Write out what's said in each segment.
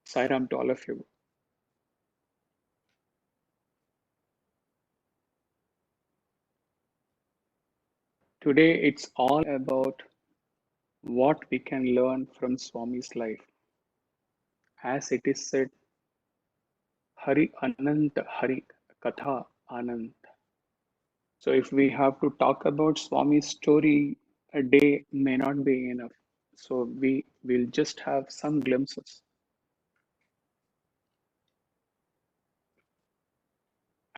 Sairam to all of you. Today it's all about what we can learn from Swami's life. As it is said, Hari Anant Hari Katha Anant. So if we have to talk about Swami's story, a day may not be enough. So we will just have some glimpses.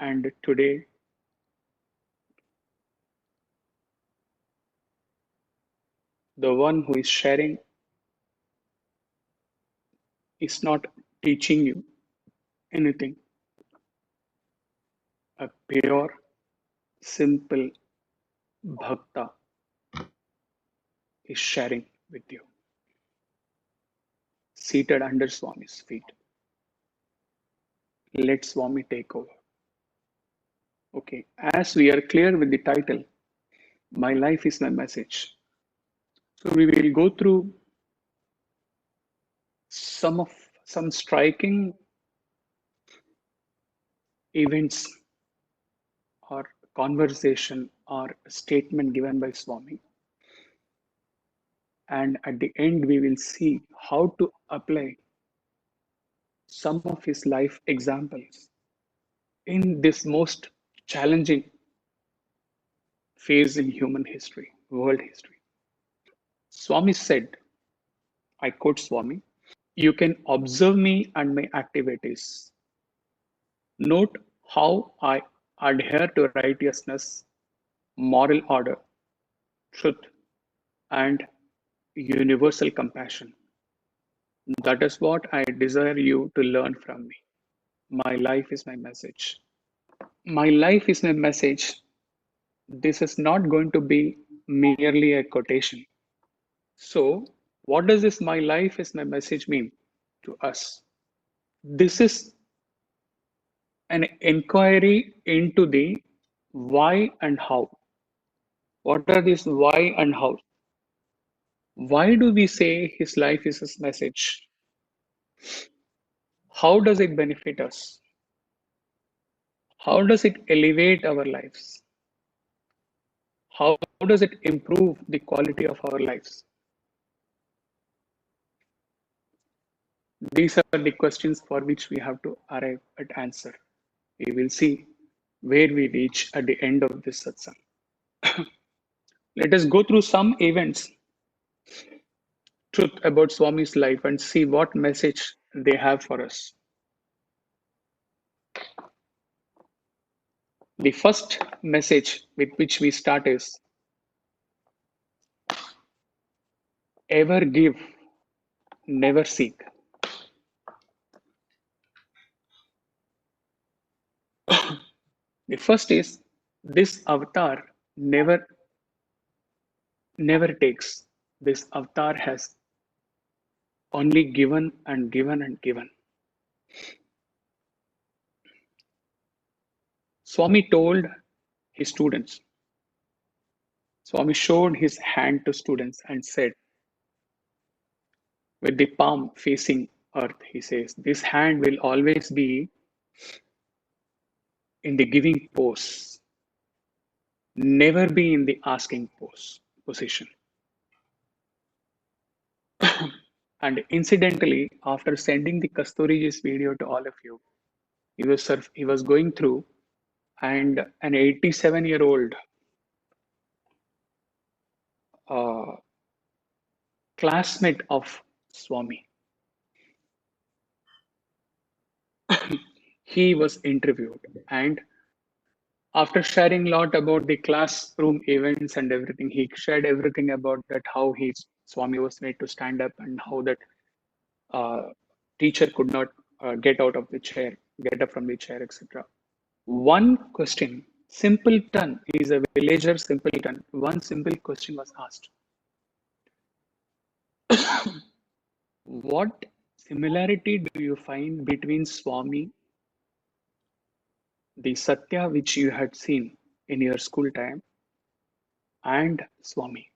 And today, the one who is sharing is not teaching you anything. A pure, simple bhakta is sharing with you, seated under Swami's feet. Let Swami take over. Okay, as we are clear with the title, My Life is My Message. So we will go through some of some striking events or conversation or statement given by Swami. And at the end, we will see how to apply some of his life examples in this most challenging phase in human history, world history. Swami said, I quote Swami, you can observe me and my activities. Note how I adhere to righteousness, moral order, truth, and universal compassion. That is what I desire you to learn from me. My life is my message. My life is my message. This is not going to be merely a quotation. So, what does this my life is my message mean to us? This is an inquiry into the why and how. What are these why and how? Why do we say his life is his message? How does it benefit us? How does it elevate our lives? How does it improve the quality of our lives? These are the questions for which we have to arrive at answer. We will see where we reach at the end of this satsang. Let us go through some events, truth about Swami's life, and see what message they have for us. The first message with which we start is ever give, never seek. The first is this avatar never takes. This avatar has only given and given and given. Swami told his students, Swami showed his hand to students and said, with the palm facing earth, he says, this hand will always be in the giving pose, never be in the asking position. And incidentally, after sending the Kasturiji's video to all of you, he was going through, and an 87-year-old uh, classmate of Swami, he was interviewed, and after sharing a lot about the classroom events and everything, he shared everything about that how his Swami was made to stand up and how that uh, teacher could not get out of the chair, get up from the chair, etc. One question, simpleton, he is a villager simpleton. One simple question was asked: what similarity do you find between Swami, the Satya which you had seen in your school time, and Swami,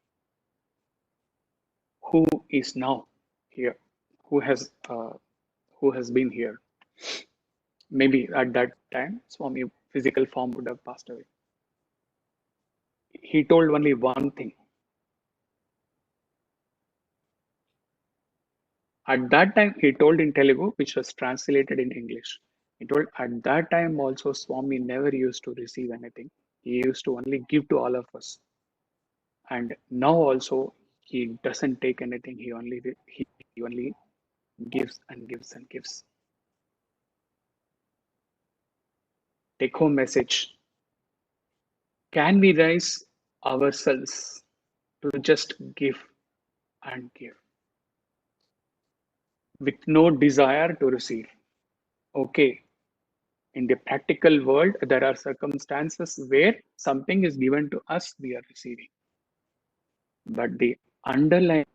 who is now here, who has who has been here. Maybe at that time, Swami physical form would have passed away. He told only one thing. At that time, he told in Telugu, which was translated in English. He told at that time also Swami never used to receive anything. He used to only give to all of us. And now also he doesn't take anything. He only gives and gives and gives. Take home message. Can we raise ourselves to just give and give with no desire to receive? Okay, in the practical world, there are circumstances where something is given to us, we are receiving. But the underlying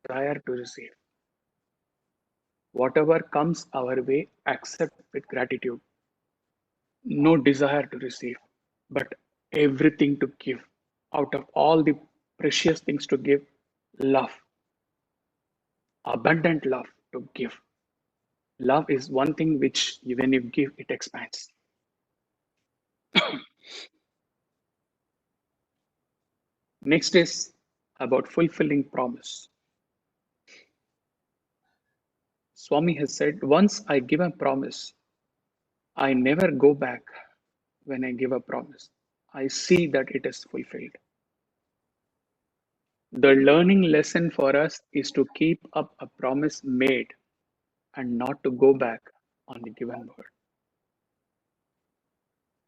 desire to receive, whatever comes our way, accept with gratitude. No desire to receive, but everything to give. Out of all the precious things to give, love, abundant love to give. Love is one thing which, when you give, it expands. Next is about fulfilling promise. Swami has said, once I give a promise, I never go back when I give a promise. I see that it is fulfilled. The learning lesson for us is to keep up a promise made and not to go back on the given word.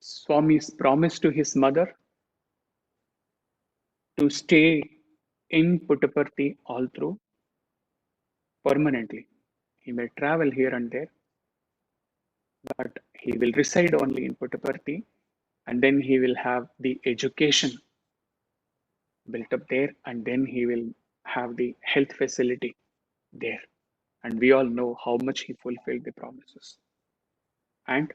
Swami's promise to his mother to stay in Puttaparthi all through permanently. He may travel here and there, but he will reside only in Puttaparthi, and then he will have the education built up there, and then he will have the health facility there. And we all know how much he fulfilled the promises. And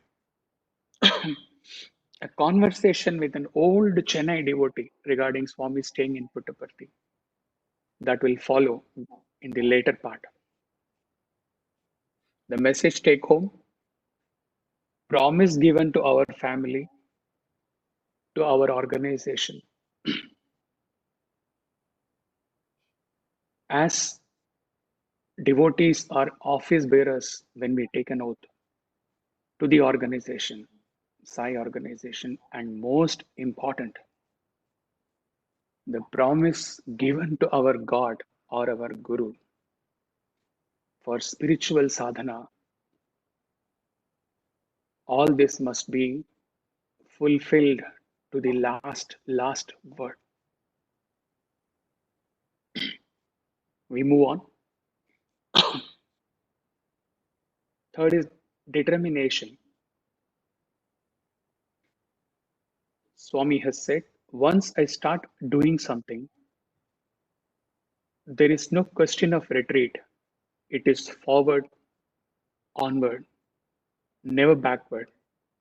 a conversation with an old Chennai devotee regarding Swami staying in Puttaparthi that will follow in the later part. The message take home, promise given to our family, to our organization. As devotees are office bearers when we take an oath to the organization, Sai organization, and most important, the promise given to our God or our Guru for spiritual sadhana. All this must be fulfilled to the last word. We move on. Third is determination. Swami has said, once I start doing something, there is no question of retreat. It is forward, onward, never backward.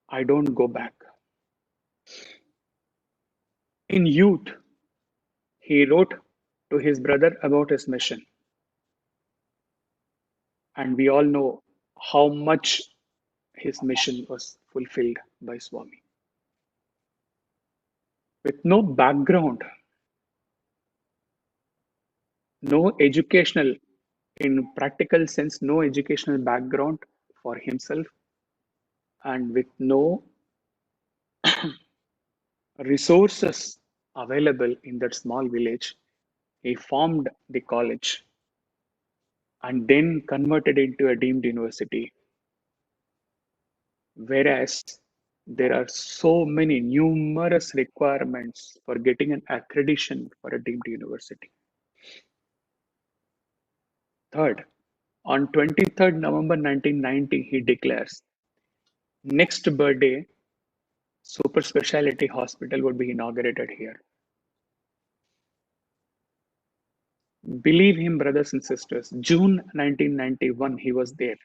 I don't go back. In youth, he wrote to his brother about his mission. And we all know how much his mission was fulfilled by Swami. With no background, no educational, in practical sense, no educational background for himself, and with no resources available in that small village, he formed the college and then converted into a deemed university. Whereas there are so many numerous requirements for getting an accreditation for a deemed university. Third, on 23rd November 1990, he declares, next birthday, super specialty hospital would be inaugurated here. Believe him, brothers and sisters, June 1991, he was there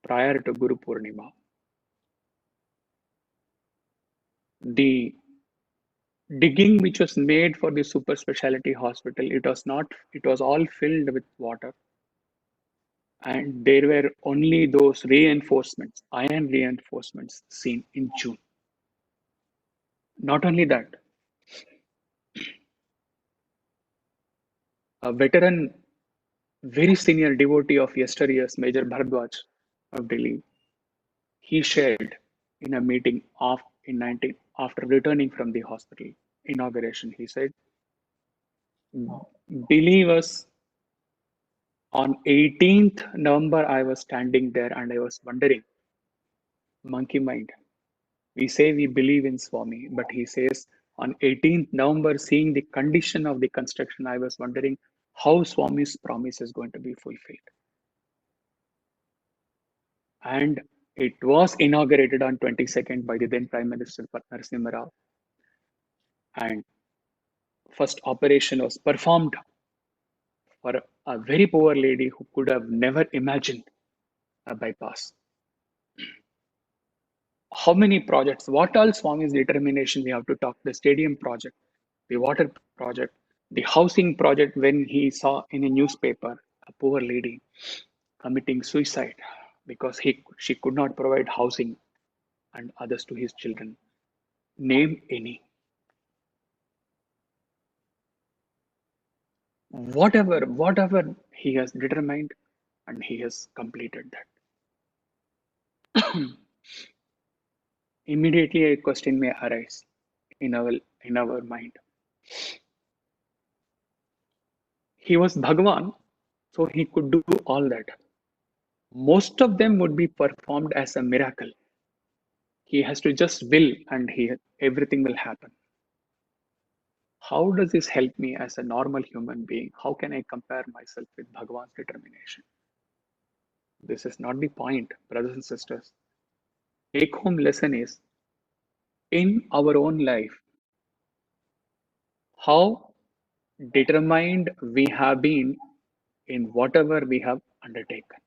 prior to Guru Purnima. The digging which was made for the super specialty hospital, it was all filled with water. and there were only those reinforcements, iron reinforcements seen in June. Not only that, a veteran, very senior devotee of yesteryears, Major Bharadwaj of Delhi, he shared in a meeting in 19, after returning from the hospital inauguration. He said, believe us, on 18th November, I was standing there and I was wondering, monkey mind. We say we believe in Swami, but he says on 18th November, seeing the condition of the construction, I was wondering how Swami's promise is going to be fulfilled. And it was inaugurated on 22nd by the then Prime Minister Narasimha Rao. And first operation was performed for a very poor lady who could have never imagined a bypass. How many projects, what all Swami's determination we have to talk, the stadium project, the water project, the housing project when he saw in a newspaper a poor lady committing suicide because she could not provide housing and others to his children. Name any. Whatever he has determined and he has completed that. Immediately a question may arise in our mind. He was Bhagwan, so he could do all that. Most of them would be performed as a miracle. He has to just will and everything will happen. How does this help me as a normal human being? How can I compare myself with Bhagwan's determination? This is not the point, brothers and sisters. Take home lesson is in our own life, how determined we have been in whatever we have undertaken.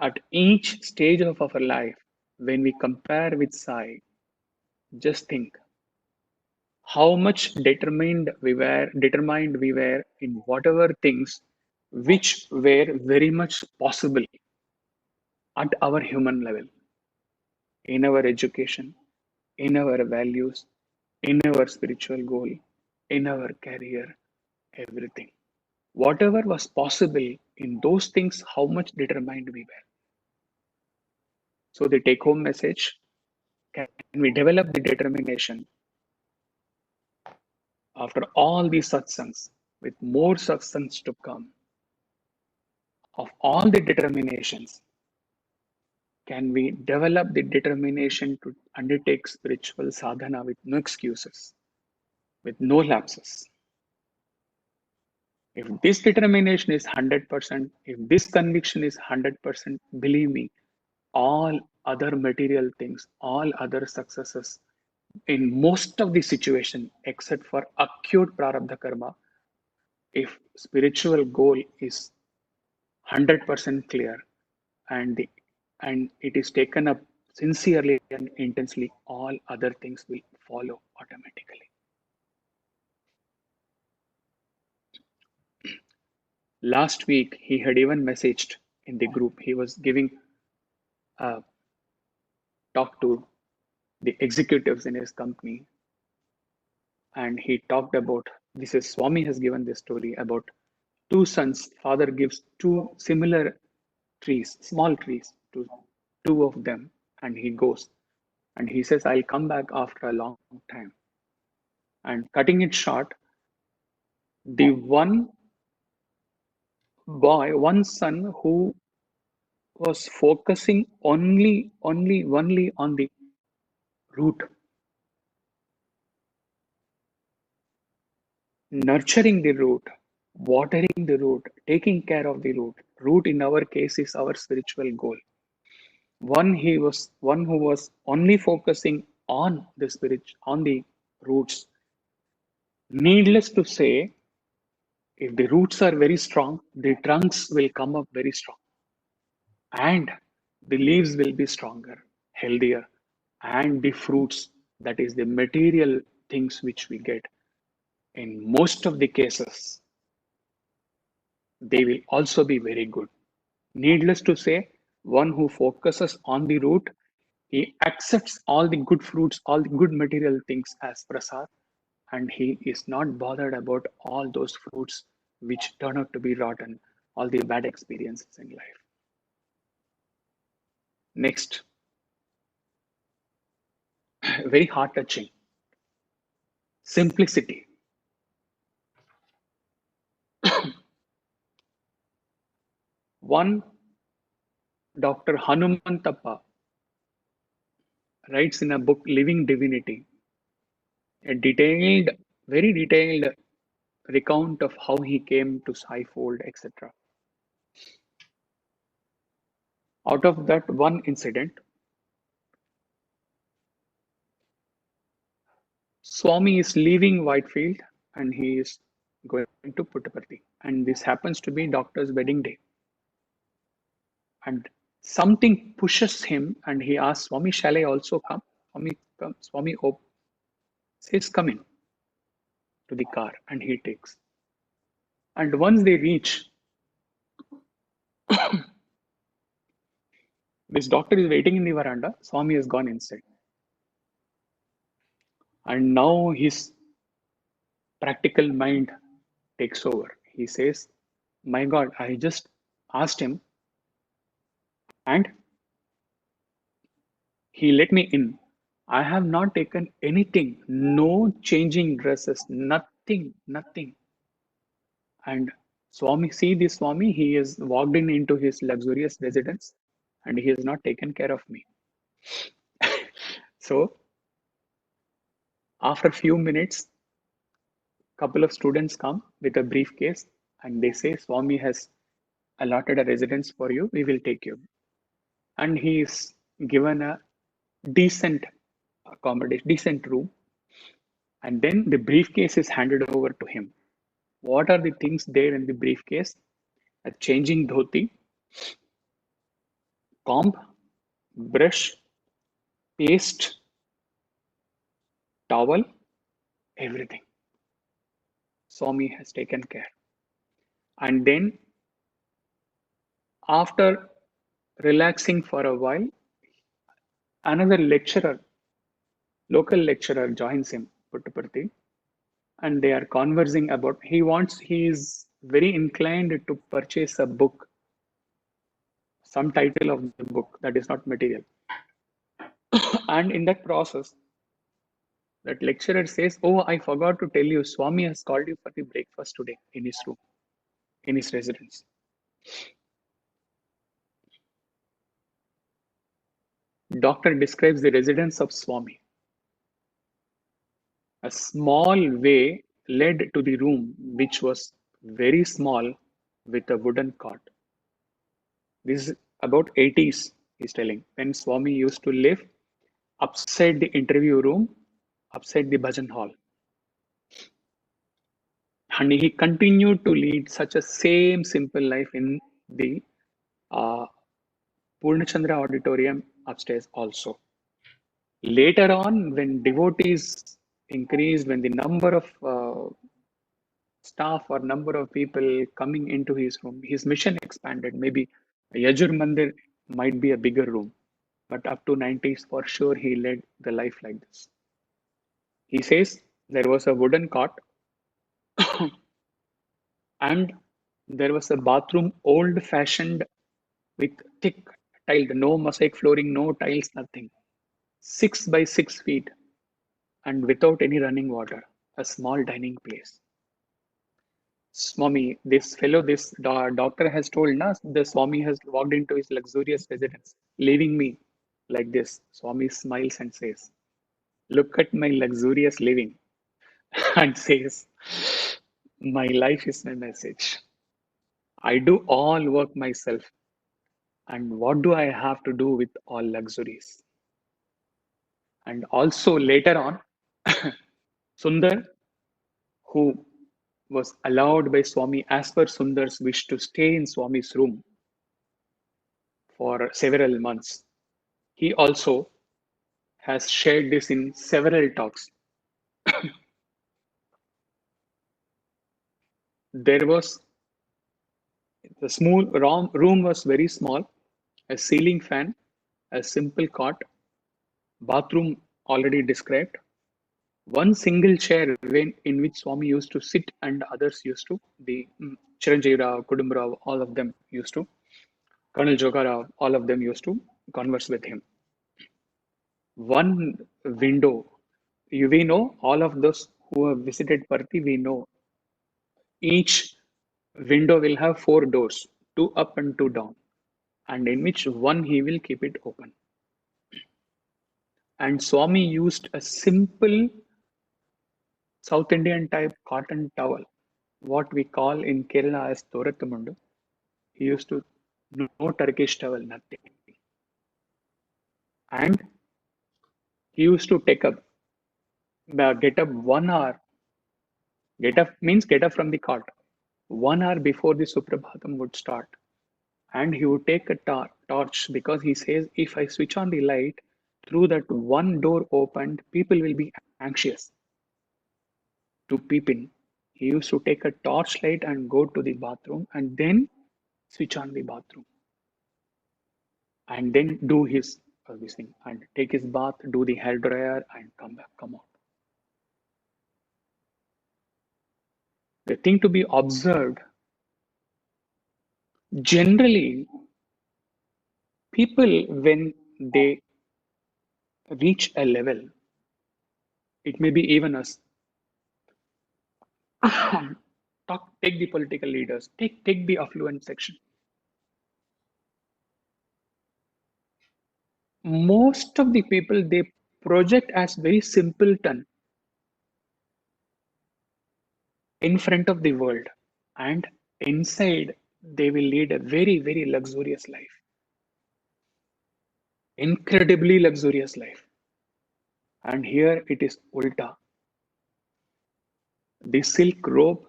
At each stage of our life, when we compare with Sai, just think how much determined we were in whatever things which were very much possible at our human level, in our education, in our values, in our spiritual goal, in our career, everything. Whatever was possible in those things, how much determined we were. So the take home message, can we develop the determination after all these satsangs, with more satsangs to come, of all the determinations, can we develop the determination to undertake spiritual sadhana with no excuses, with no lapses? If this determination is 100%, if this conviction is 100%, believe me, all other material things, all other successes in most of the situation, except for acute prarabdha karma, if spiritual goal is 100% clear and it is taken up sincerely and intensely, all other things will follow automatically. Last week, he had even messaged in the group. He was giving a talk to the executives in his company, and he talked about this is Swami has given this story about two sons. Father gives two similar trees, small trees, to two of them, and he goes and he says, I'll come back after a long time. And cutting it short, the one son who was focusing only on the root, nurturing the root, watering the root, taking care of the root. Root in our case is our spiritual goal. One who was only focusing on the spirit, on the roots. Needless to say, if the roots are very strong, the trunks will come up very strong, and the leaves will be stronger, healthier, and the fruits, that is the material things which we get in most of the cases, they will also be very good. Needless to say, one who focuses on the root, he accepts all the good fruits, all the good material things as prasad, and he is not bothered about all those fruits which turn out to be rotten, all the bad experiences in life. Next, very heart touching, simplicity. One Dr. Hanumantappa writes in a book, Living Divinity, a detailed, very detailed recount of how he came to Sai Fold, etc. Out of that one incident, Swami is leaving Whitefield and he is going to Puttaparthi. And this happens to be doctor's wedding day. And something pushes him and he asks, Swami, shall I also come? Swami comes. Swami says, come in to the car, and he takes. And once they reach, this doctor is waiting in the veranda. Swami has gone inside. And now his practical mind takes over. He says, my God, I just asked him and he let me in. I have not taken anything, no changing dresses, nothing, nothing. And Swami, see this Swami, he has walked in into his luxurious residence and he has not taken care of me. So after a few minutes, couple of students come with a briefcase and they say, Swami has allotted a residence for you, we will take you. And he is given a decent accommodation, decent room, and then the briefcase is handed over to him. What are the things there in the briefcase? A changing dhoti, comb, brush, paste, towel, everything. Swami has taken care. And then, after relaxing for a while, another lecturer, local lecturer, joins him, Puttaparthi, and they are conversing about. He is very inclined to purchase a book, some title of the book that is not material. And in that process, that lecturer says, oh, I forgot to tell you, Swami has called you for the breakfast today in his room, in his residence. Doctor describes the residence of Swami. A small way led to the room, which was very small with a wooden cot. This is about 80s, he's telling, when Swami used to live upside the interview room, upside the bhajan hall. And he continued to lead such a same simple life in the Purnachandra Auditorium upstairs also. Later on, when devotees increased, when the number of staff or number of people coming into his room, his mission expanded. Maybe Yajur Mandir might be a bigger room, but up to 90s for sure he led the life like this. He says there was a wooden cot and there was a bathroom old fashioned with thick tiled, no mosaic flooring, no tiles, nothing. 6 by 6 feet and without any running water, a small dining place. Swami, this fellow, this doctor has told us the Swami has walked into his luxurious residence, leaving me like this. Swami smiles and says, look at my luxurious living, and says, my life is my message. I do all work myself. And what do I have to do with all luxuries? And also later on, Sundar, who was allowed by Swami as per Sundar's wish to stay in Swami's room for several months. He also has shared this in several talks. There was The small room was very small, a ceiling fan, a simple cot, bathroom already described, one single chair in which Swami used to sit and others used to, the Chiranjeev Rao, Kudumbarao, all of them used to, Colonel Jogarao, all of them used to converse with him. One window, we know, all of those who have visited Parthi, we know each window will have four doors, two up and two down, and in which one he will keep it open. And Swami used a simple South Indian type cotton towel, what we call in Kerala as Thorathamundu. He used to, no Turkish towel, nothing. And he used to get up 1 hour. Get up means get up from the cot 1 hour before the Suprabhatam would start. And he would take a torch because he says, if I switch on the light through that one door opened, people will be anxious to peep in. He used to take a torchlight and go to the bathroom and then switch on the bathroom and then do his this thing and take his bath, do the hair dryer and come out. The thing to be observed, generally, people when they reach a level, it may be even us. Take the political leaders, take the affluent section. Most of the people they project as very simpleton in front of the world, and inside they will lead a very luxurious life, incredibly luxurious life. And here it is ulta. The silk robe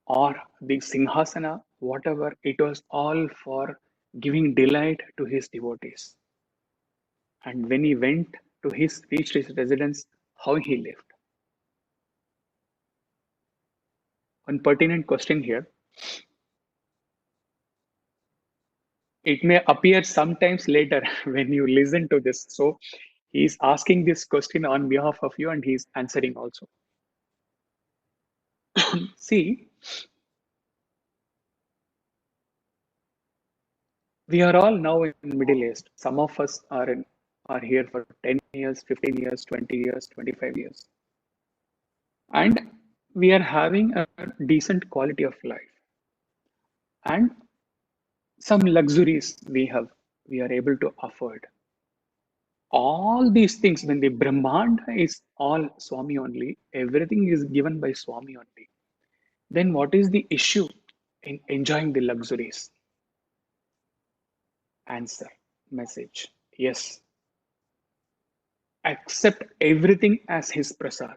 or the singhasana, whatever, it was all for giving delight to his devotees. And when he reached his residence, how he lived. One pertinent question here. It may appear sometimes later when you listen to this. So he's asking this question on behalf of you and he's answering also. See, we are all now in middle age. Some of us are here for 10 years, 15 years, 20 years, 25 years. And we are having a decent quality of life. And some luxuries we are able to afford. All these things, when the Brahmanda is all Swami only, everything is given by Swami only, then what is the issue in enjoying the luxuries? Answer, message. Yes, accept everything as his prasad.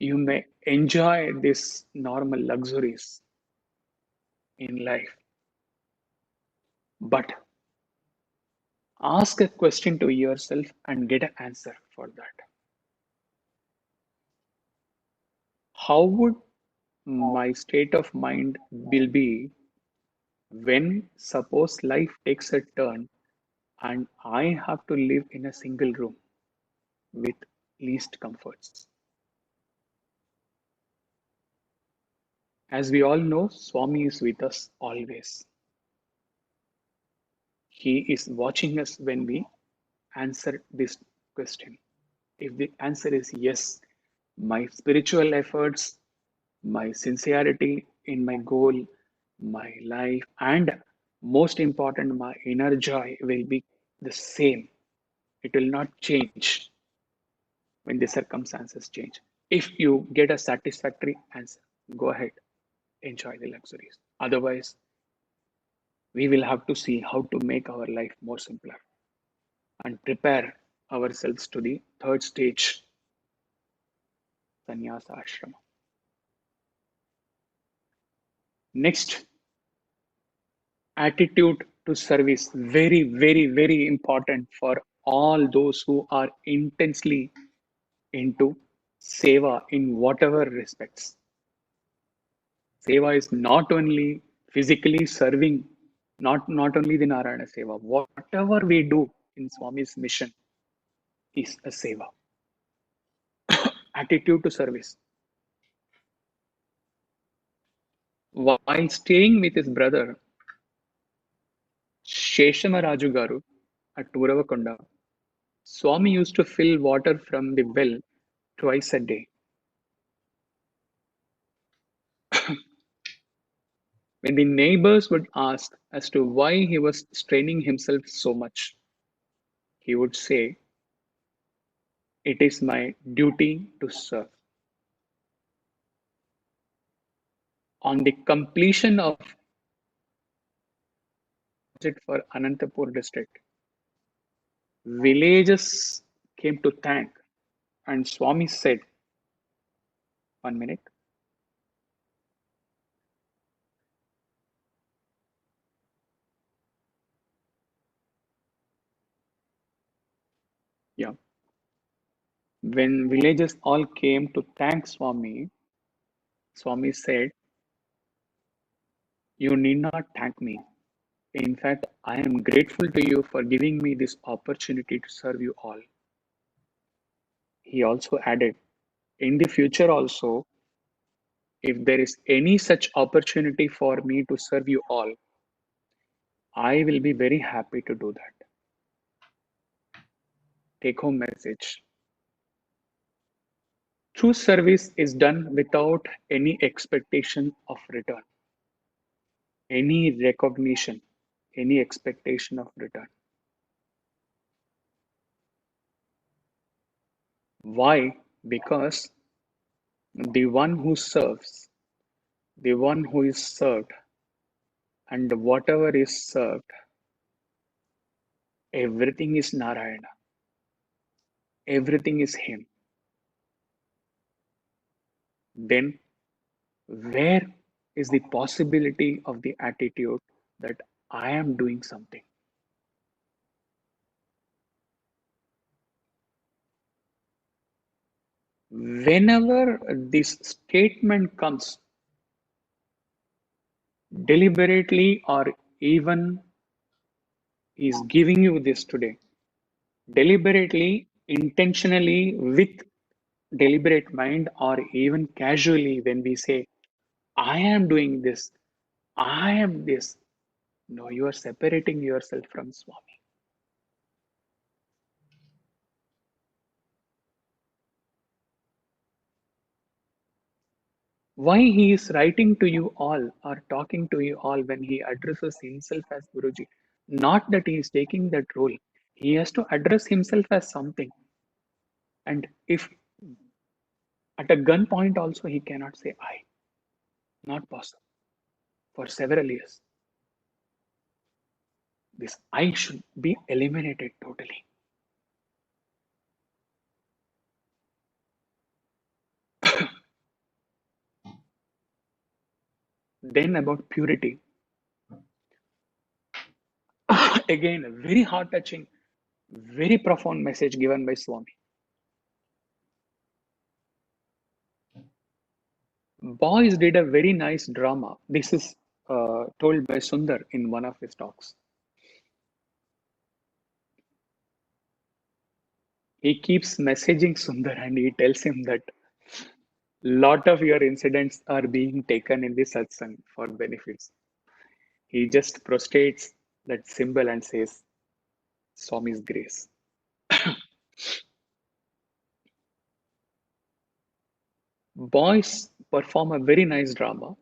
You may enjoy these normal luxuries in life, but ask a question to yourself and get an answer for that. How would my state of mind will be when suppose life takes a turn and I have to live in a single room with least comforts? As we all know, Swami is with us always. He is watching us when we answer this question. If the answer is yes, my spiritual efforts, my sincerity in my goal, my life, and most important, my inner joy will be the same. It will not change when the circumstances change. If you get a satisfactory answer, go ahead, enjoy the luxuries. Otherwise, we will have to see how to make our life more simpler and prepare ourselves to the third stage, sannyasa ashrama. Next, attitude to service. Very important for all those who are intensely into seva in whatever respects. Seva is not only physically serving, not only the Narayana Seva, whatever we do in Swami's mission is a seva, attitude to service. While staying with his brother Sheshamaraju Garu at Turavakonda, Swami used to fill water from the well twice a day. When the neighbors would ask as to why he was straining himself so much, he would say, "It is my duty to serve." On the completion of it for Anantapur district, villages came to thank, and Swami said, "One minute, yeah." When villages all came to thank Swami, Swami said, "You need not thank me. In fact, I am grateful to you for giving me this opportunity to serve you all." He also added, "In the future also, if there is any such opportunity for me to serve you all, I will be very happy to do that." Take home message. True service is done without any expectation of return, any recognition, any expectation of return. Why? Because the one who serves, the one who is served, and whatever is served, everything is Narayana, everything is Him. Then, where is the possibility of the attitude that I am doing something? Whenever this statement comes, deliberately or even is giving you this today, deliberately, intentionally, with deliberate mind, or even casually, when we say, "I am doing this, I am this," no, you are separating yourself from Swami. Why he is writing to you all or talking to you all when he addresses himself as Guruji? Not that he is taking that role. He has to address himself as something. And if at a gunpoint also he cannot say I, not possible. For several years, this I should be eliminated totally. Then about purity. Again, a very heart touching, very profound message given by Swami. Boys did a very nice drama. This is told by Sundar in one of his talks. He keeps messaging Sundar and he tells him that lot of your incidents are being taken in the satsang for benefits. He just prostrates that symbol and says, Swami's grace. Boys perform a very nice drama,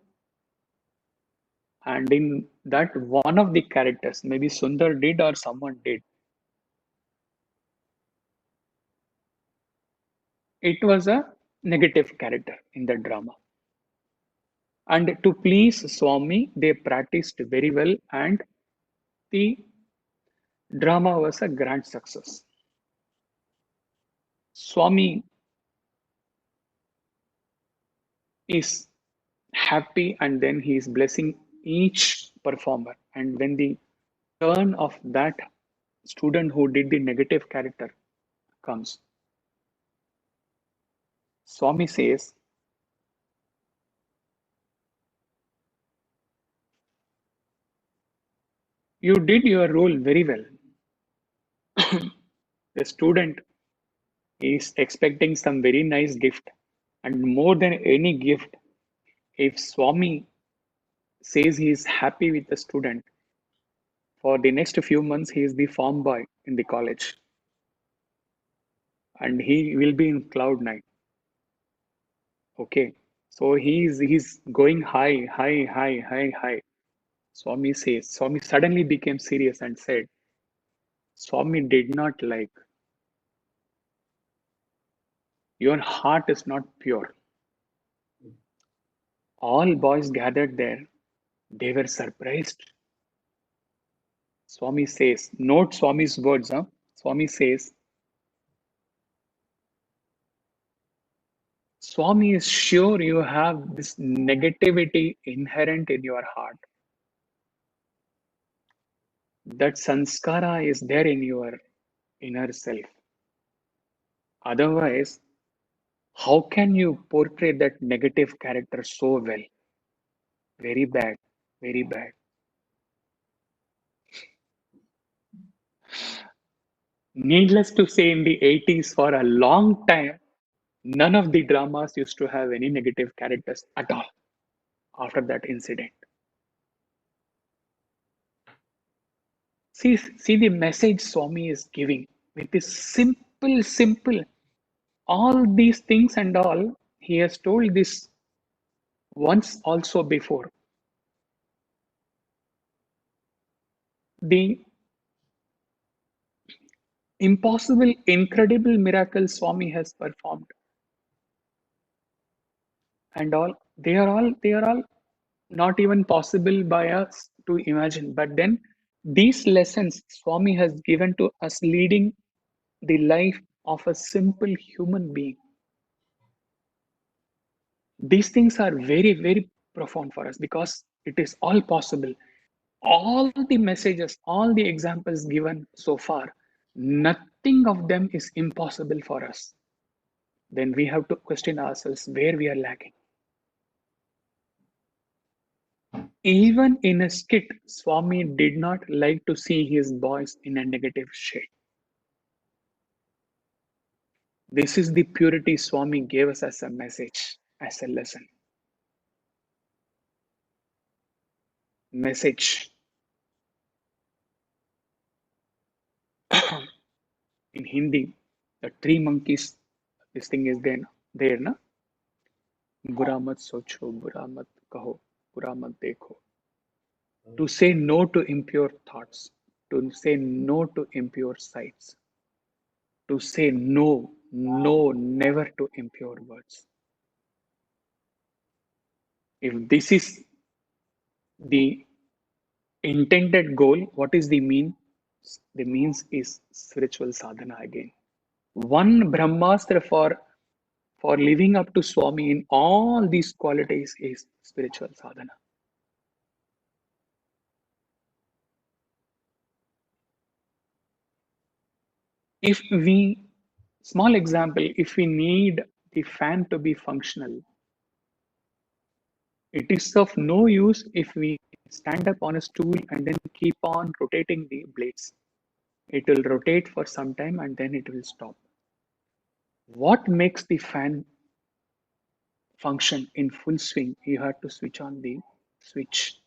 and in that, one of the characters, maybe Sundar did or someone did, it was a negative character in the drama. And to please Swami, they practiced very well, and the drama was a grand success. Swami is happy and then he is blessing each performer. And when the turn of that student who did the negative character comes, Swami says, You did your role very well. The student is expecting some very nice gift, and more than any gift, if Swami says he is happy with the student, for the next few months he is the farm boy in the college, and he will be in cloud nine. Okay, so he's going high, high, high, high, high. Swami suddenly became serious and said, Swami did not like, your heart is not pure. All boys gathered there. They were surprised. Swami says, note Swami's words, huh? Swami says, Swami is sure you have this negativity inherent in your heart. That sanskara is there in your inner self. Otherwise, how can you portray that negative character so well? Very bad, very bad. Needless to say, in the 80s, for a long time, none of the dramas used to have any negative characters at all after that incident. See the message Swami is giving with this simple, all these things and all. He has told this once also before. The impossible, incredible miracle Swami has performed and all. They are all not even possible by us to imagine. But then these lessons Swami has given to us, leading the life of a simple human being. These things are very profound for us because it is all possible. All the messages, all the examples given so far, nothing of them is impossible for us. Then we have to question ourselves where we are lacking. Even in a skit, Swami did not like to see his boys in a negative shade. This is the purity Swami gave us as a message, as a lesson. Message. In Hindi, the three monkeys, this thing is there, na? बुरा मत सोचो, बुरा मत कहो, बुरा मत देखो. To say no to impure thoughts, to say no to impure sights, to say no, never to impure words. If this is the intended goal, what is the mean? The means is spiritual sadhana again. One Brahmastra for living up to Swami in all these qualities is spiritual sadhana. If we, small example, if we need the fan to be functional, it is of no use if we stand up on a stool and then keep on rotating the blades. It will rotate for some time and then it will stop. What makes the fan function in full swing? You have to switch on the switch.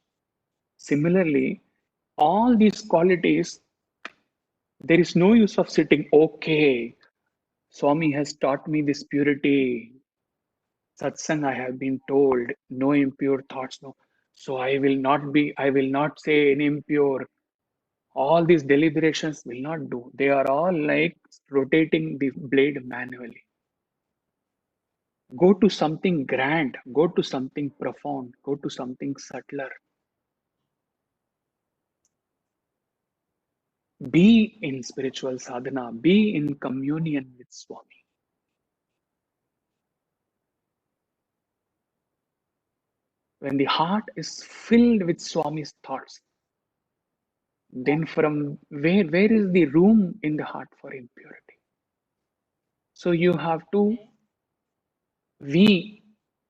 Similarly, all these qualities, there is no use of sitting, okay, Swami has taught me this purity. Satsang, I have been told, no impure thoughts, no. So I will not say any impure. All these deliberations will not do. They are all like rotating the blade manually. Go to something grand, go to something profound, go to something subtler. Be in spiritual sadhana, be in communion with Swami. When the heart is filled with Swami's thoughts, then from where is the room in the heart for impurity? So you have to, we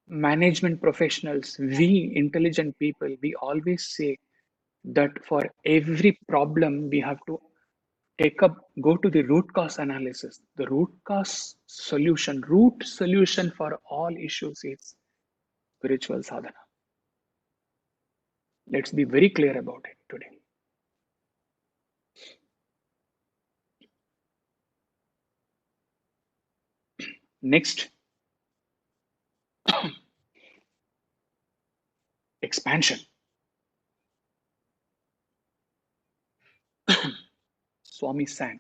management professionals, we intelligent people, we always say that for every problem we have to go to the root cause analysis. The root solution for all issues is spiritual sadhana. Let's be very clear about it today. Next, expansion. Swami sang,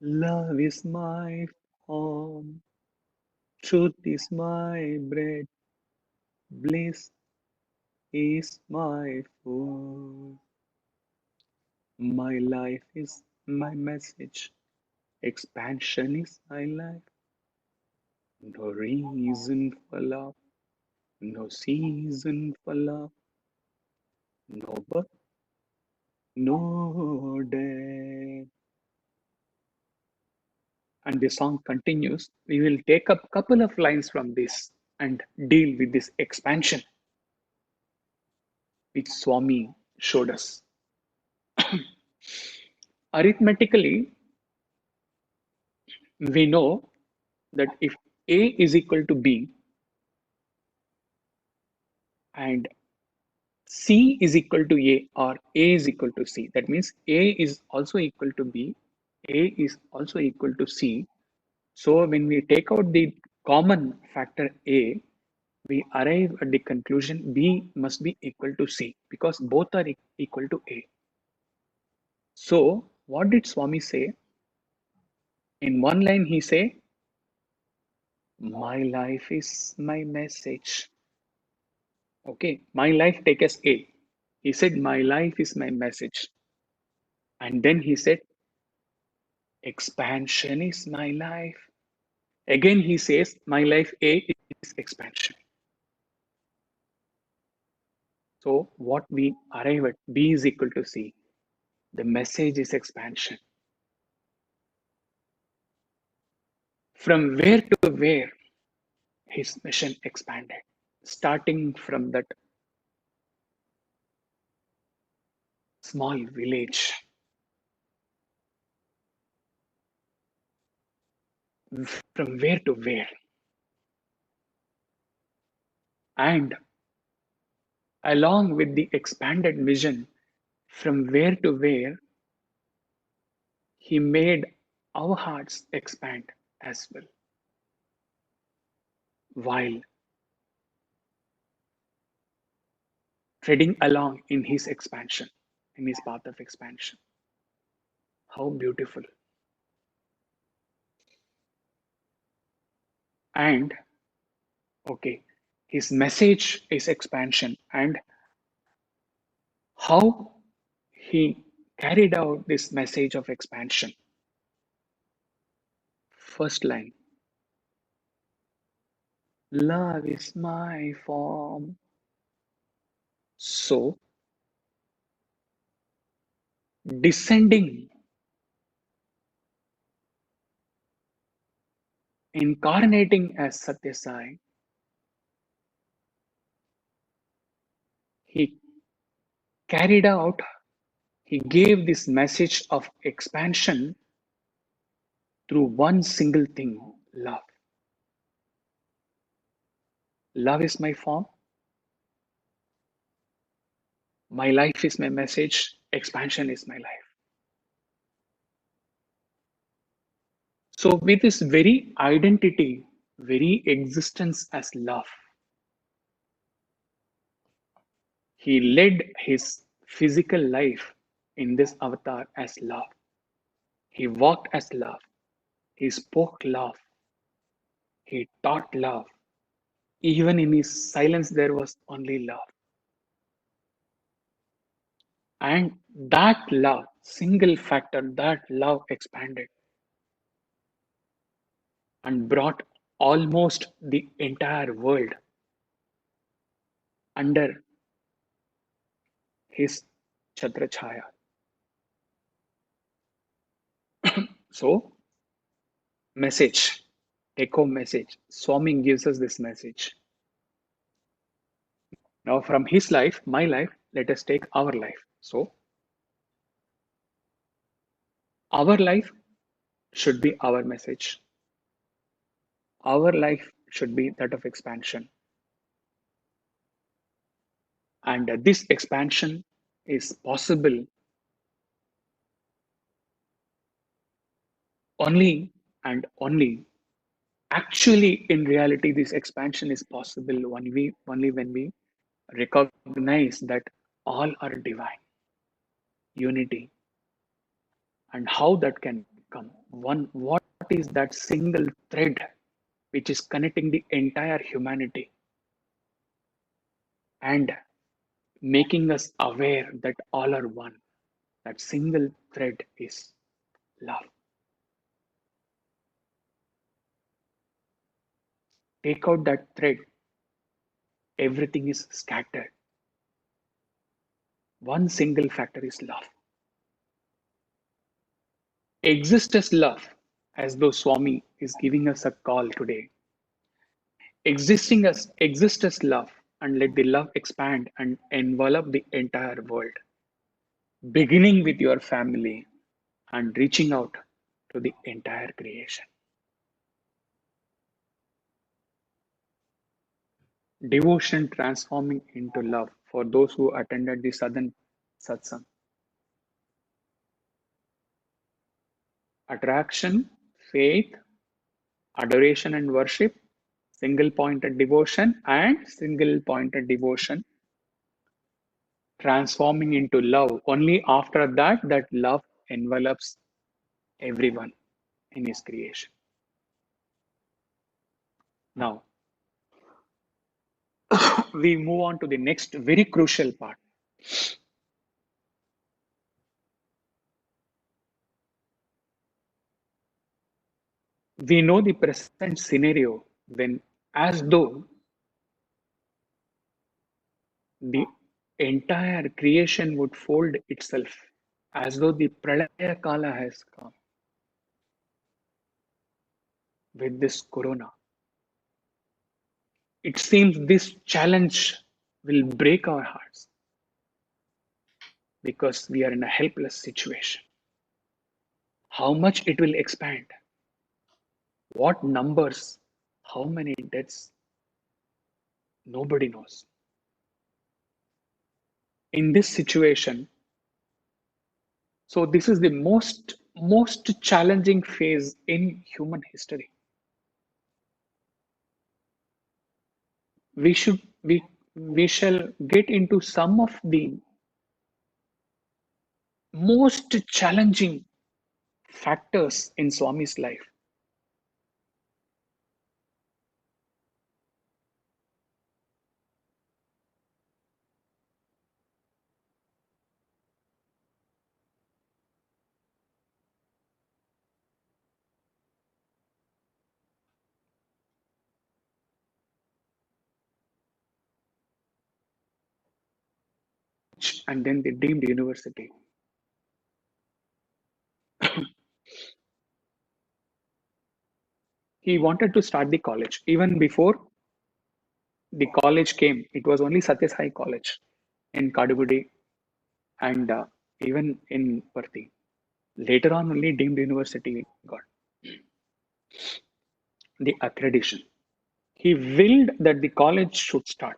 love is my form, truth is my bread, bliss is my food. My life is my message. Expansion is my life. No reason for love, no season for love, no birth, no death. And the song continues. We will take up a couple of lines from this and deal with this expansion which Swami showed us. Arithmetically, we know that if A is equal to B and C is equal to A or A is equal to C, that means A is also equal to B, A is also equal to C. So when we take out the common factor A, we arrive at the conclusion B must be equal to C because both are equal to A. So what did Swami say? In one line he say, my life is my message. Okay, my life take as A. He said, my life is my message. And then he said, expansion is my life. Again, he says, my life A is expansion. So what we arrive at, B is equal to C. The message is expansion. From where to where his mission expanded, starting from that small village, from where to where. And along with the expanded vision, from where to where, he made our hearts expand as well, while treading along in his expansion, in his path of expansion. How beautiful. And okay, his message is expansion, and how he carried out this message of expansion. First line, love is my form. So, descending, incarnating as Satya Sai, he carried out, he gave this message of expansion through one single thing, love. Love is my form, my life is my message, expansion is my life. So, with this very identity, very existence as love, he led his physical life in this avatar as love. He walked as love. He spoke love. He taught love. Even in his silence, there was only love. And that love, single factor, that love expanded and brought almost the entire world under his Chhatrachaya. So, message, take home message. Swami gives us this message. Now, from his life, my life, let us take our life. So, our life should be our message. Our life should be that of expansion. And this expansion is possible only and only. Actually, in reality, this expansion is possible only when we recognize that all are divine, unity, and how that can come. One, what is that single thread which is connecting the entire humanity and making us aware that all are one? That single thread is love. Take out that thread, everything is scattered. One single factor is love. Exist as love, as though Swami is giving us a call today. Exist as love, and let the love expand and envelop the entire world, beginning with your family and reaching out to the entire creation. Devotion transforming into love for those who attended the Southern Satsang. Attraction, faith, adoration and worship, single pointed devotion, and single pointed devotion transforming into love. Only after that, that love envelops everyone in his creation. Now, we move on to the next very crucial part. We know the present scenario when, as though the entire creation would fold itself, as though the Pralaya Kala has come with this corona. It seems this challenge will break our hearts because we are in a helpless situation. How much it will expand, what numbers, how many deaths, nobody knows. In this situation, so this is the most challenging phase in human history. We should we shall get into some of the most challenging factors in Swami's life. And then the deemed university. He wanted to start the college. Even before the college came, it was only Satya Sai College in Kadugudi and even in Parthi. Later on, only deemed university got the accreditation. He willed that the college should start.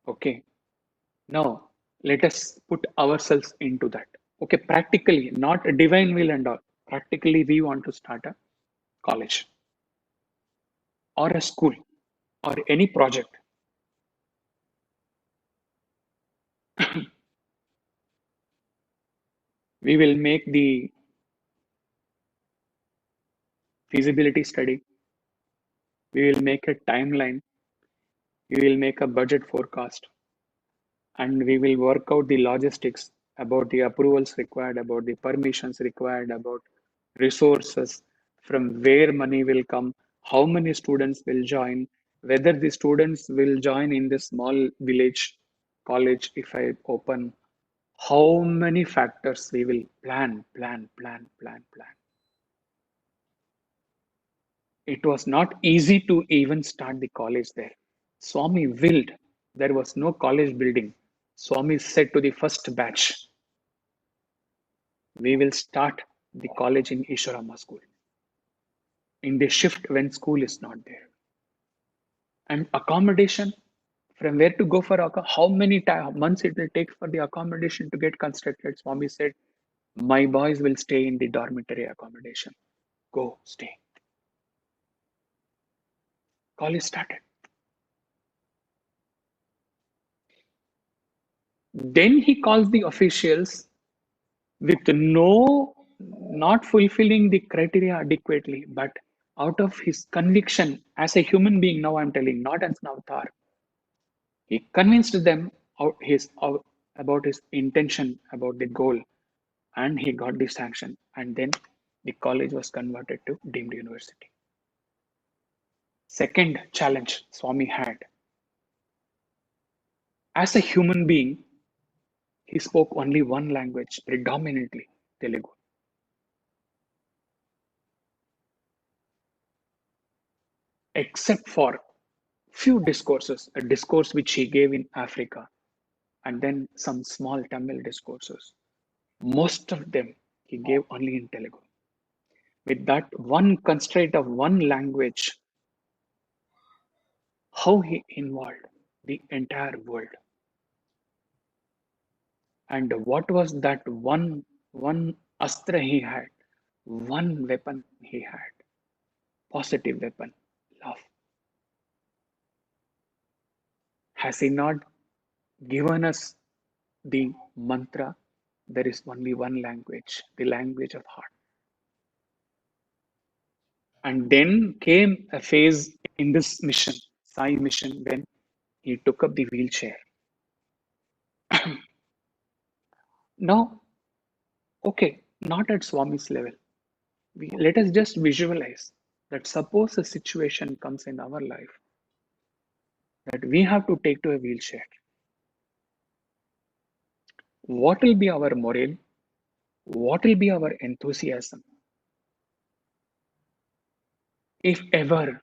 Okay. Now, let us put ourselves into that. Okay, practically, not a divine will and all. Practically, we want to start a college or a school or any project. We will make the feasibility study. We will make a timeline. We will make a budget forecast. And we will work out the logistics about the approvals required, about the permissions required, about resources, from where money will come, how many students will join, whether the students will join in the small village college if I open, how many factors we will plan. It was not easy to even start the college there. Swami willed. There was no college building. Swami said to the first batch, we will start the college in Ishwarama school in the shift when school is not there. And accommodation, from where to go for how many months it will take for the accommodation to get constructed. Swami said, my boys will stay in the dormitory accommodation. Go, stay. College started. Then he calls the officials with not fulfilling the criteria adequately, but out of his conviction as a human being, now I'm telling, not as an avatar, he convinced them about his intention, about the goal, and he got the sanction. And then the college was converted to deemed university. Second challenge Swami had, as a human being, he spoke only one language, predominantly Telugu. Except for few discourses, a discourse which he gave in Africa, and then some small Tamil discourses. Most of them he gave only in Telugu. With that one constraint of one language, how he involved the entire world. And what was that one astra he had, one weapon he had, positive weapon, love. Has he not given us the mantra? There is only one language, the language of heart. And then came a phase in this mission, Sai mission, when he took up the wheelchair. Now, okay, not at Swami's level. Let us just visualize that suppose a situation comes in our life that we have to take to a wheelchair. What will be our morale? What will be our enthusiasm? If ever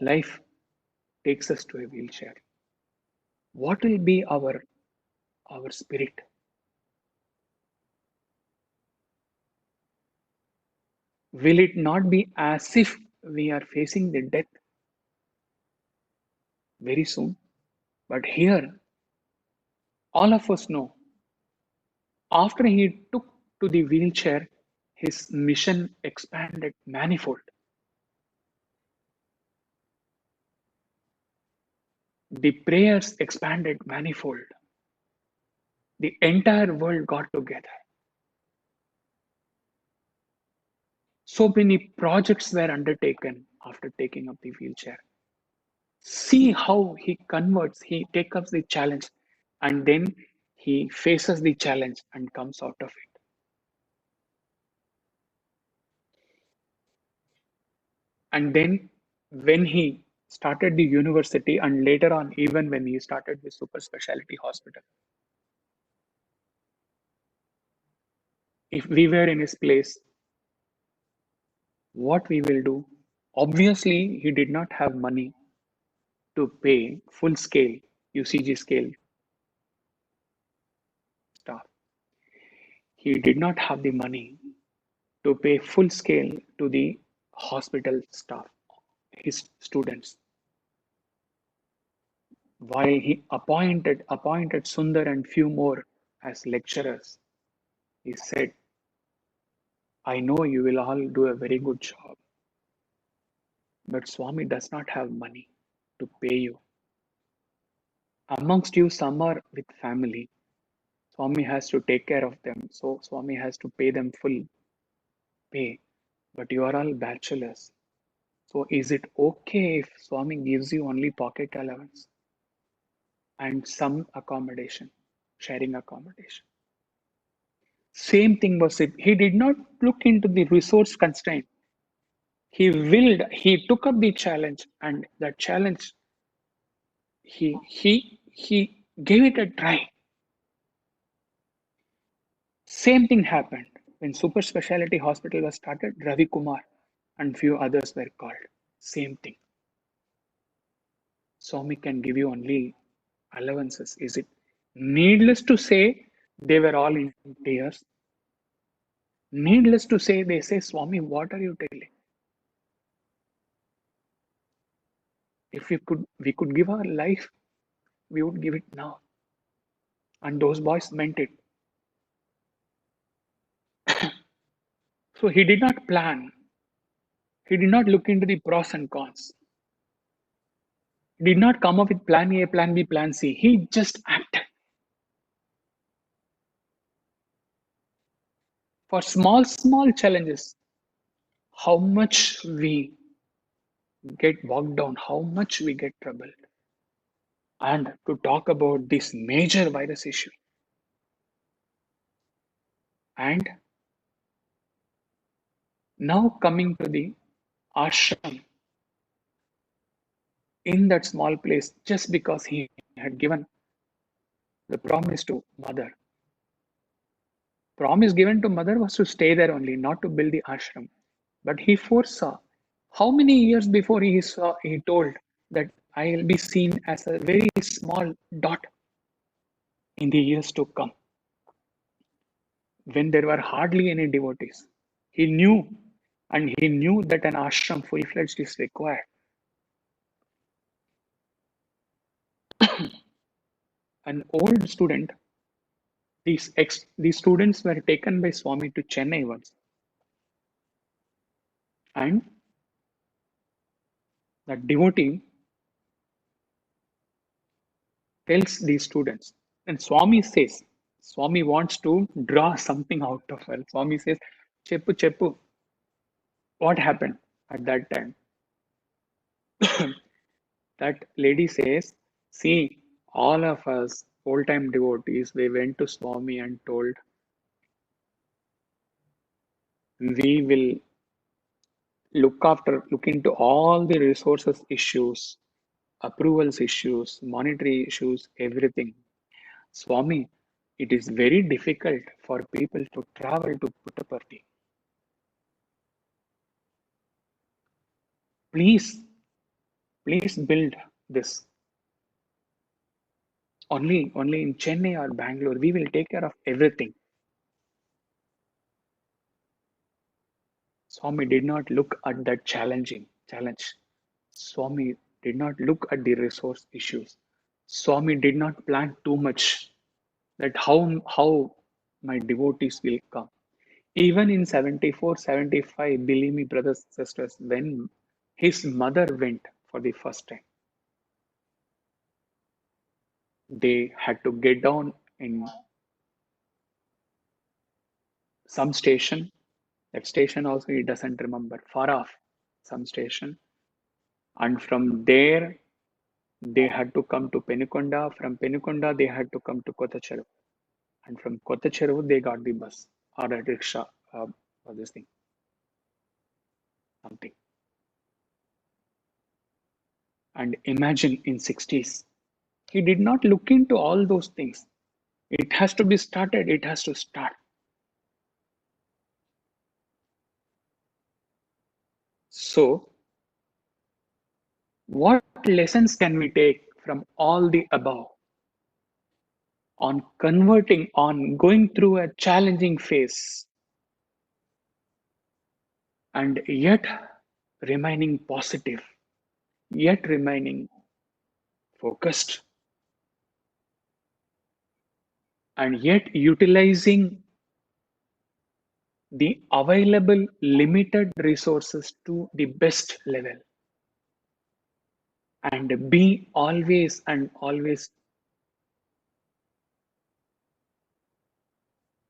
life takes us to a wheelchair, what will be our spirit? Will it not be as if we are facing the death very soon? But here, all of us know, after he took to the wheelchair, his mission expanded manifold. The prayers expanded manifold. The entire world got together. So many projects were undertaken after taking up the wheelchair. See how he converts, he takes up the challenge, and then he faces the challenge and comes out of it. And then when he started the university, and later on, even when he started the super specialty hospital, if we were in his place, what we will do? Obviously, he did not have money to pay full scale UCG scale staff. He did not have the money to pay full scale to the hospital staff, his students. While he appointed Sundar and few more as lecturers, he said, I know you will all do a very good job, but Swami does not have money to pay you. Amongst you, some are with family. Swami has to take care of them, so Swami has to pay them full pay. But you are all bachelors. So is it okay if Swami gives you only pocket allowance and some accommodation, sharing accommodation? Same thing was it. He did not look into the resource constraint. He took up the challenge, and that challenge, he gave it a try. Same thing happened when super specialty hospital was started. Ravi Kumar and few others were called. Same thing. Swami can give you only allowances. Is it needless to say they were all in tears? Needless to say, they say, Swami, what are you telling? If we could give our life, we would give it now. And those boys meant it. So he did not plan. He did not look into the pros and cons. He did not come up with plan A, plan B, plan C. He just acted. For small, small challenges, how much we get bogged down, how much we get troubled. And to talk about this major virus issue. And now coming to the ashram in that small place, just because he had given the promise to mother. Promise given to mother was to stay there only, not to build the ashram. But he foresaw. How many years before he told that I will be seen as a very small dot in the years to come, when there were hardly any devotees. He knew, and he knew that an ashram full-fledged is required. An old student, these students were taken by Swami to Chennai once, and the devotee tells these students, and Swami wants to draw something out of her. Swami says, Cheppu, Cheppu, what happened at that time? That lady says, see, all of us old time devotees, we went to Swami and told, we will look into all the resources issues, approvals issues, monetary issues, everything. Swami, it is very difficult for people to travel to Puttaparthi. Please, please build this. Only in Chennai or Bangalore, we will take care of everything. Swami did not look at that challenge. Swami did not look at the resource issues. Swami did not plan too much that how my devotees will come. Even in 74, 75, believe me, brothers and sisters, when his mother went for the first time, they had to get down in some station. That station also he doesn't remember, far off, some station. And from there, they had to come to Penukonda. From Penukonda, they had to come to Kottacheru. And from Kottacheru, they got the bus or a rickshaw or this thing, something. And imagine in 60s, he did not look into all those things. It has to be started. It has to start. So, what lessons can we take from all the above on converting, on going through a challenging phase, and yet remaining positive, yet remaining focused, and yet utilizing the available limited resources to the best level, and be always and always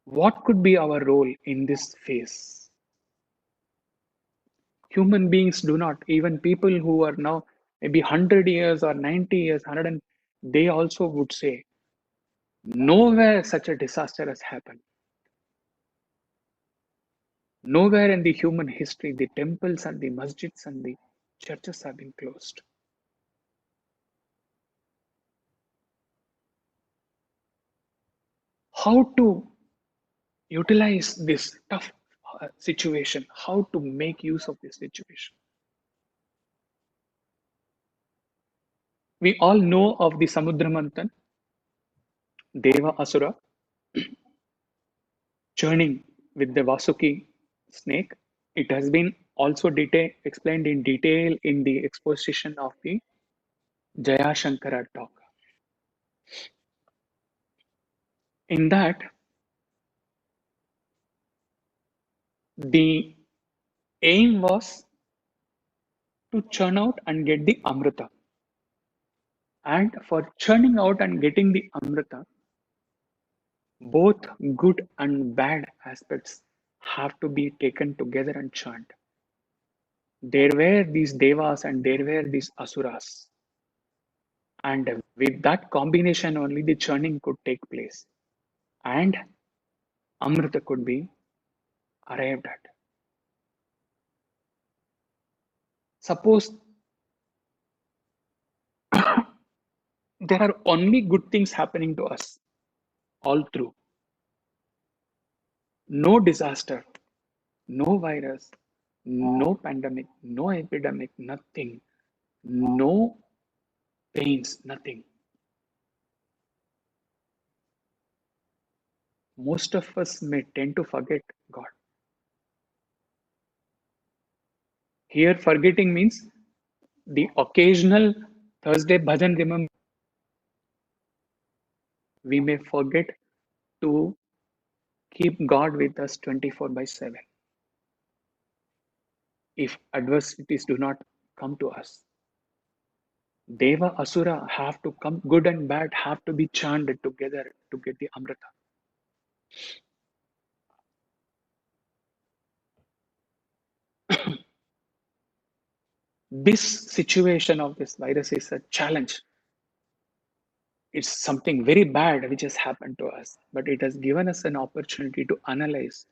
what could be our role in this phase. Human beings do not, even people who are now maybe 100 years or 90 years, 100, they also would say, nowhere such a disaster has happened. Nowhere in the human history, the temples and the masjids and the churches have been closed. How to utilize this tough situation, how to make use of this situation. We all know of the Samudramanthan, Deva Asura, churning with the Vasuki snake. It has been also explained in detail in the exposition of the Jaya Shankara talk. In that, the aim was to churn out and get the Amrita. And for churning out and getting the Amrita, both good and bad aspects have to be taken together and churned. There were these devas and there were these asuras. And with that combination, only the churning could take place. And Amrita could be arrived at. Suppose there are only good things happening to us all through. No disaster, no virus, no pandemic, no epidemic, nothing, no pains, nothing. Most of us may tend to forget God. Here, forgetting means the occasional Thursday bhajan, remember, we may forget to keep God with us 24 by 7 if adversities do not come to us. Deva Asura have to come, good and bad have to be chanted together to get the Amrita. This situation of this virus is a challenge. It's something very bad which has happened to us, but it has given us an opportunity to analyze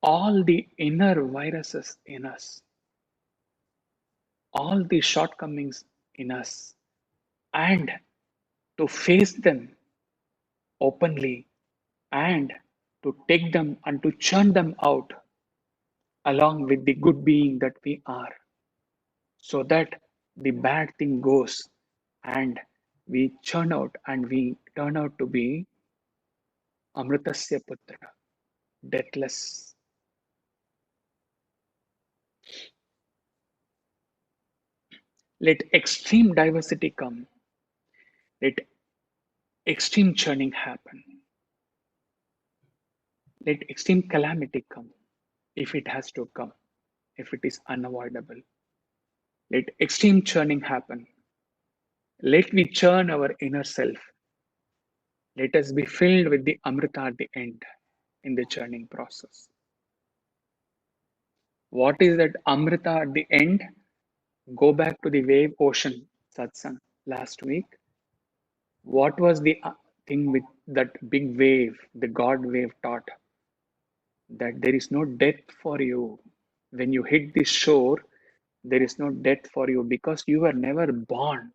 all the inner viruses in us, all the shortcomings in us, and to face them openly and to take them and to churn them out along with the good being that we are, so that the bad thing goes and we churn out and we turn out to be Amritasya Putra, deathless. Let extreme diversity come. Let extreme churning happen. Let extreme calamity come if it has to come, if it is unavoidable. Let extreme churning happen. Let we churn our inner self. Let us be filled with the Amrita at the end in the churning process. What is that Amrita at the end? Go back to the wave ocean satsang last week. What was the thing with that big wave, the God wave taught? That there is no death for you. When you hit the shore, there is no death for you because you were never born.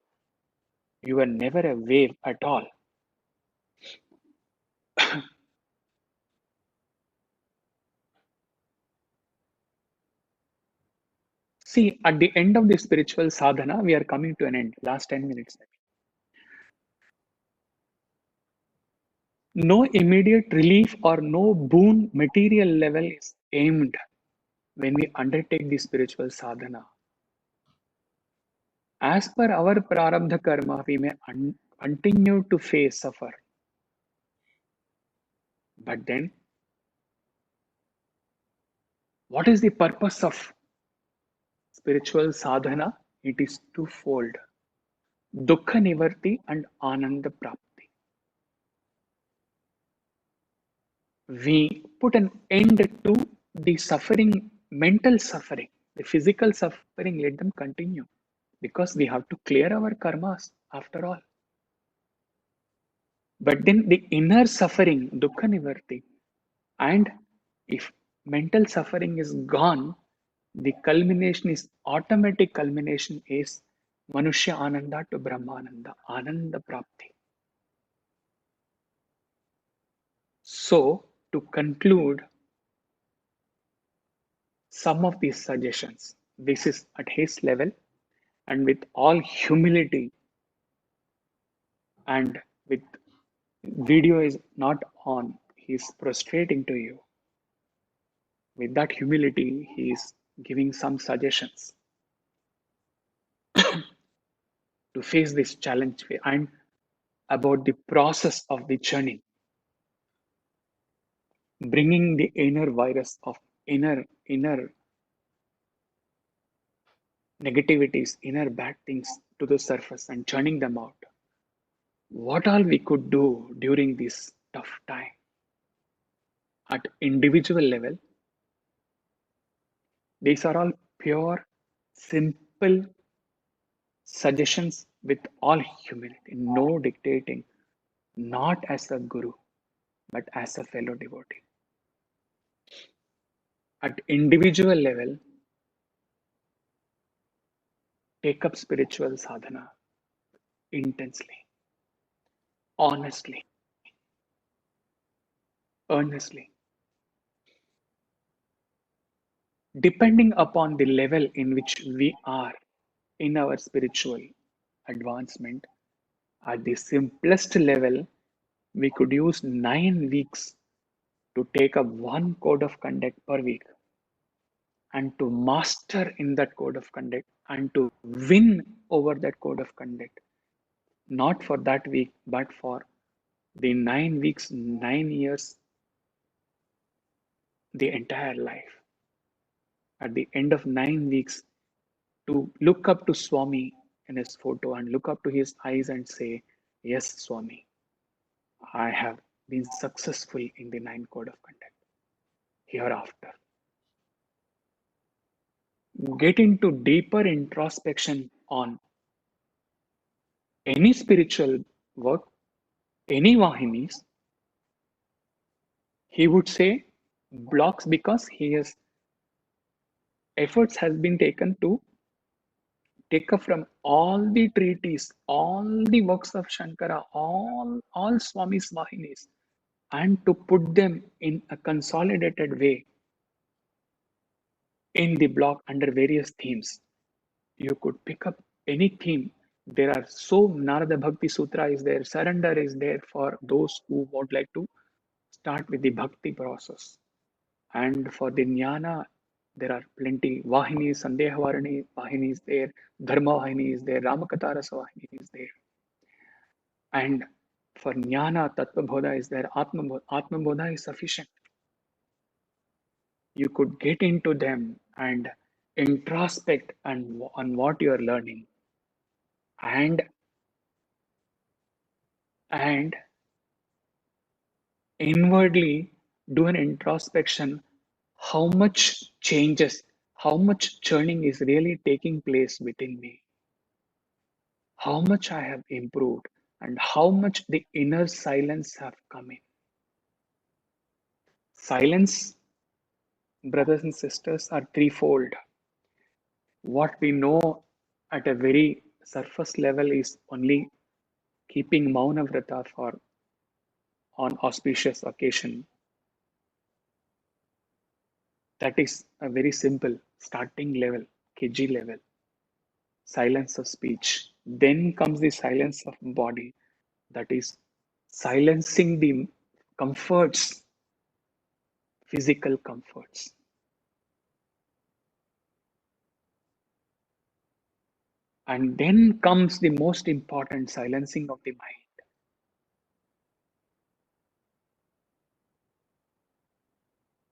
You were never a wave at all. See, at the end of the spiritual sadhana, we are coming to an end. Last 10 minutes. No immediate relief or no boon material level is aimed when we undertake the spiritual sadhana. As per our prarabdha karma, we may continue to face suffer. But then, what is the purpose of spiritual sadhana? It is twofold: dukkha nivarti and ananda prapti. We put an end to the suffering, mental suffering, the physical suffering, let them continue because we have to clear our karmas after all. But then the inner suffering, dukkha nivarti, and if mental suffering is gone, the culmination is automatic culmination is Manushya Ananda to Brahmananda, Ananda Prapti. So, to conclude some of these suggestions, this is at his level. and with all humility, and with video is not on, he's prostrating to you. With that humility, he is giving some suggestions to face this challenge and about the process of the journey, bringing the inner virus of inner negativities, inner bad things to the surface and churning them out. What all we could do during this tough time at individual level, these are all pure, simple suggestions with all humility, no dictating, not as a guru, but as a fellow devotee. At individual level, take up spiritual sadhana intensely, honestly, earnestly, depending upon the level in which we are in our spiritual advancement. At the simplest level, we could use 9 weeks to take up one code of conduct per week and to master in that code of conduct and to win over that code of conduct, not for that week, but for the 9 weeks, 9 years, the entire life. At the end of 9 weeks, to look up to Swami in his photo and look up to his eyes and say, yes, Swami, I have been successful in the 9 code of conduct. Hereafter, get into deeper introspection on any spiritual work, any Vahinis, he would say blocks because he has efforts has been taken to take up from all the treaties, all the works of Shankara, all Swami's Vahinis, and to put them in a consolidated way in the block under various themes. You could pick up any theme. There are so Narada Bhakti Sutra is there, surrender is there for those who would like to start with the bhakti process. And for the jnana, there are plenty. Vahini, Sandehavarani Vahini is there, Dharma Vahini is there, Ramakatharasa Vahini is there. And for jnana, Tattva Bodha is there, Atma Bodha is sufficient. You could get into them and introspect on what you are learning, and and inwardly do an introspection, how much changes, how much churning is really taking place within me, how much I have improved, and how much the inner silence have come in. Silence, brothers and sisters, are threefold. What we know at a very surface level is only keeping Mauna Vrata for on auspicious occasion. That is a very simple starting level, KG level, silence of speech. Then comes the silence of body, that is silencing the comforts, physical comforts. And then comes the most important silencing of the mind.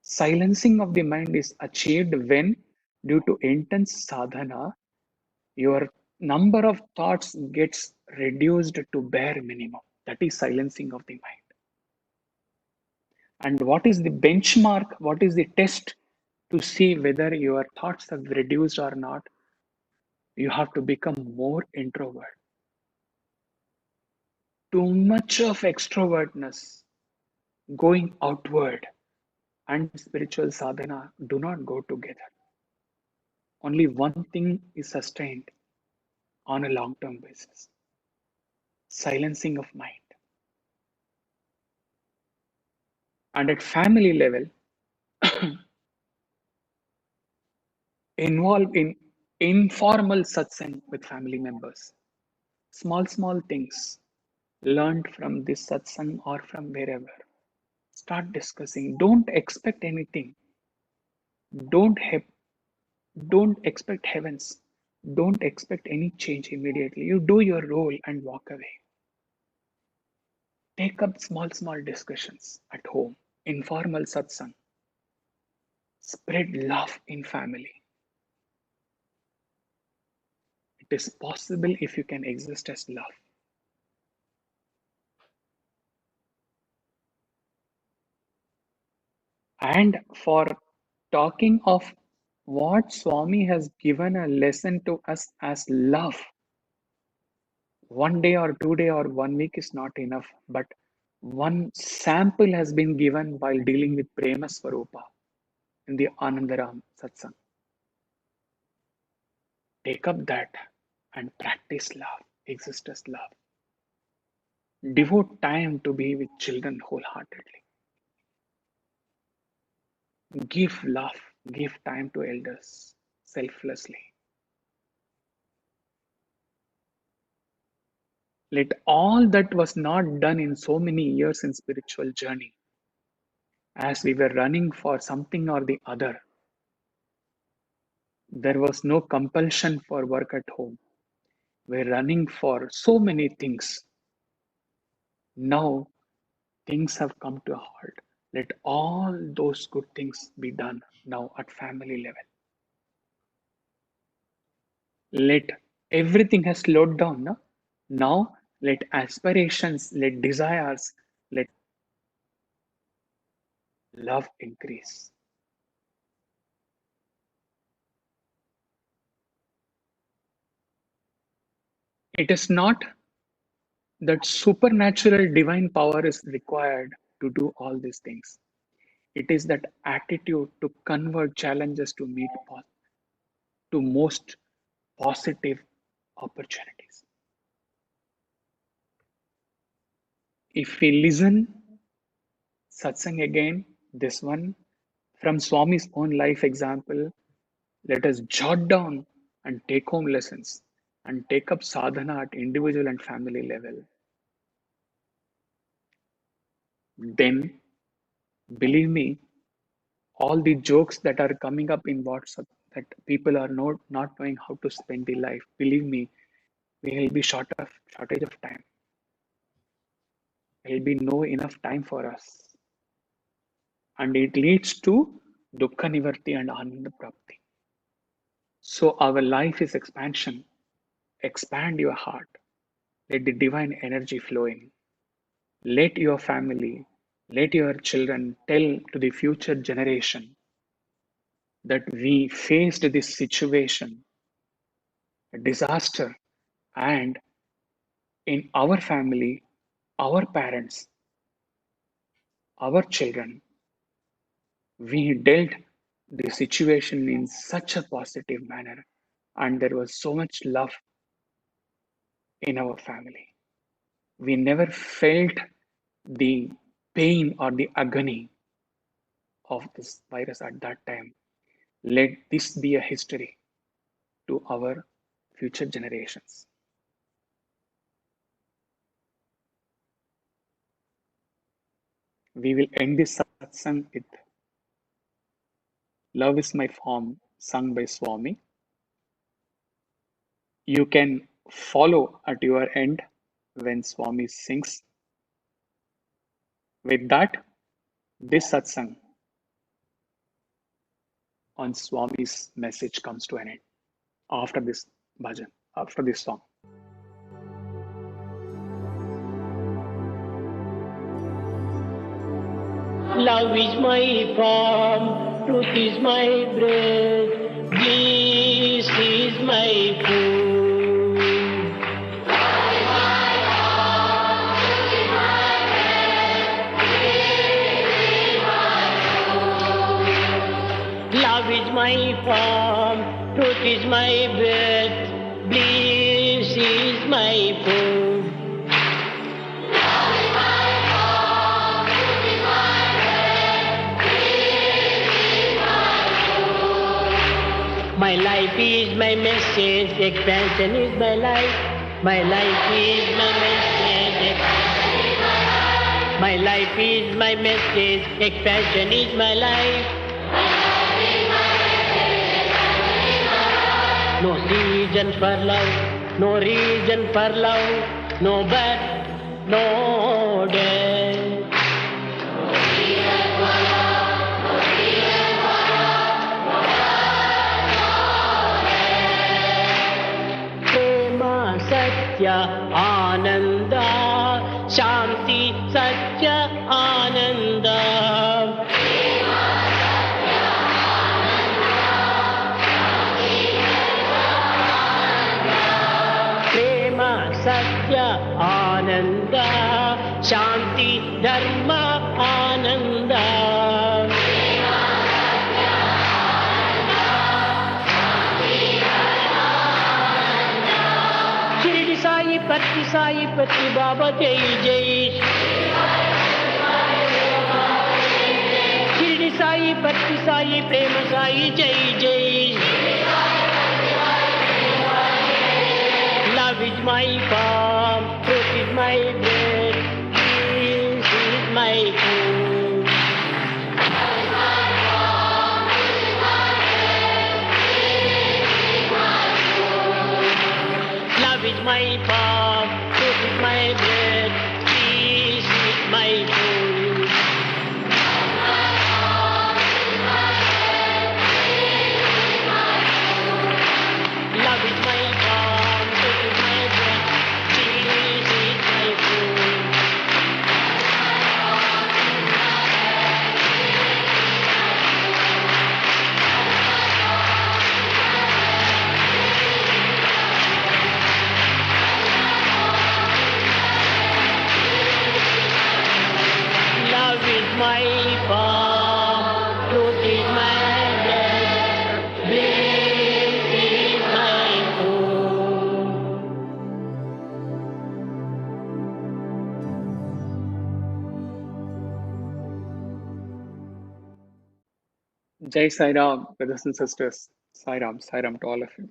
Silencing of the mind is achieved when, due to intense sadhana, your number of thoughts gets reduced to bare minimum. That is silencing of the mind. And what is the benchmark? What is the test to see whether your thoughts have reduced or not? You have to become more introvert. Too much of extrovertness, going outward, and spiritual sadhana do not go together. Only one thing is sustained on a long term basis: silencing of mind. And at family level, involve in informal satsang with family members. Small things learned from this satsang or from wherever. Start discussing. Don't expect anything. Don't have, don't expect heavens. Don't expect any change immediately. You do your role and walk away. Take up small discussions at home. Informal satsang. Spread love in family. It is possible if you can exist as love. And for talking of what Swami has given a lesson to us as love, 1 day or 2 day or 1 week is not enough, but one sample has been given while dealing with Prema Swarupa in the Anandaram Satsang. Take up that and practice love, exist as love. Devote time to be with children wholeheartedly. Give love, give time to elders selflessly. Let all that was not done in so many years in spiritual journey, as we were running for something or the other, there was no compulsion for work at home. We're running for so many things. Now things have come to a halt. Let all those good things be done now at family level. Let everything has slowed down. No? Now let aspirations, let desires, let love increase. It is not that supernatural divine power is required to do all these things. It is that attitude to convert challenges to meet to most positive opportunities. If we listen satsang again, this one from Swami's own life example, let us jot down and take home lessons and take up sadhana at individual and family level. Then, believe me, all the jokes that are coming up in WhatsApp that people are not knowing how to spend the life, believe me, we will be shortage of time. There will be no enough time for us. And it leads to dukkha nivarti and ananda prapti. So our life is expansion. Expand your heart. Let the divine energy flow in. Let your family, let your children tell to the future generation that we faced this situation, a disaster, and in our family, our parents, our children, we dealt the situation in such a positive manner, and there was so much love in our family. We never felt the pain or the agony of this virus at that time. Let this be a history to our future generations. We will end this satsang with Love is My Form, sung by Swami. You can follow at your end when Swami sings. With that, this satsang on Swami's message comes to an end after this bhajan, after this song. Love is my form, truth is my breath, bliss is my food. Love is my form, truth is my breath, bliss is my food. My My life is my message, expansion is my life. My life is my message. My life is my message, expansion is my life. No season for love, no reason for love, no birth, no death. Prema Satya Ananda, Shanti Satya Ananda. Prema Satya Ananda, Shanti Dharma Ananda. Shirdi Sai Patti Baba Jai Jai. Shirdi Sai Patti Sai Prema Sai Jai Jai. Love is my form, truth is my breath, peace is my food. Love is my form, truth is my breath, peace is my food. Love is my form, truth is my breath, peace is my food. Love is my form, truth is my breath, bliss is my food. Jai Sai Ram, brothers and sisters. Sai Ram to all of you.